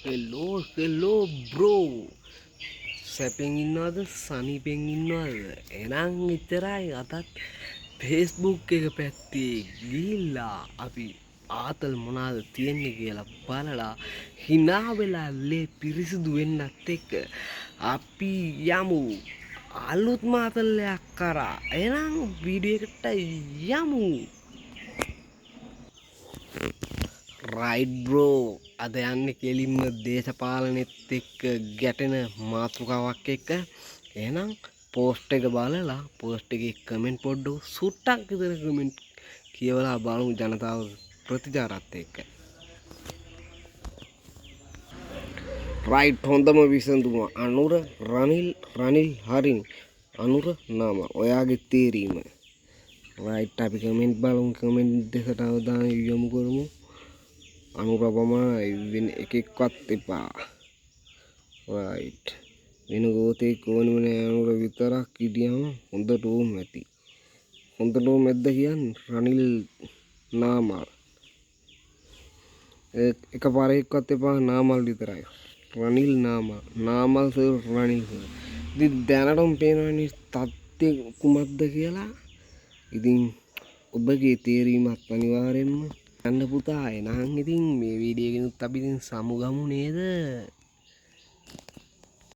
hello bro සැපෙන් ඉන්නවද සනීපෙන් ඉන්නවද එහෙනම් එච්චරයි අදත් ෆේස්බුක් එක පැත්තේ ගිහිල්ලා අපි ආතල් මොනවද තියෙන්නේ කියලා බලලා hina වෙලා ලේ පිරිසිදු වෙන්නත් එක්ක අපි යමු අලුත් මාතලයක් කරා එහෙනම් වීඩියෝ එකට යමු රයිට් බ්‍රෝ අද යන්නේ කෙලින්ම දේශපාලනෙත් එක්ක ගැටෙන මාතෘකාවක් එක්ක එහෙනම් පෝස්ට් එක බලලා පෝස්ට් එකේ කමෙන්ට් පොඩ්ඩක් සුට්ටක් විතර කමෙන්ට් කියවලා බලමු ජනතාව ප්‍රතිචාරات එක්ක රයිට් හොඳම විසඳුම අනුර රනිල් හරින් අනුර නාම ඔයාගේ තේරීම රයිට් අපි කමෙන්ට් බලමු කමෙන්ට් දෙකට අවධානය යොමු කරමු අනුරපමයි වෙන එකෙක්වත් එපා රයිට් වෙන ගෝතෙක් ඕනෙම නෑ අනුර විතරක් හිටියම හොඳට ඕම් ඇති හොඳට ඕම් ඇද්ද කියන්නේ රනිල් නාමල් එකපාර එක්කවත් එපා නාමල් විතරයි රනිල් නාමල් සර් රනිල් සර් ඉතින් දැනටම පේනවනේ තත්ත්වය කුමක්ද කියලා ඉතින් ඔබගේ තේරීමත් අනිවාර්යෙන්ම යන්න පුතා එනං ඉතින් මේ වීඩියෝ එකෙනුත් අපි ඉතින් සමුගමු නේද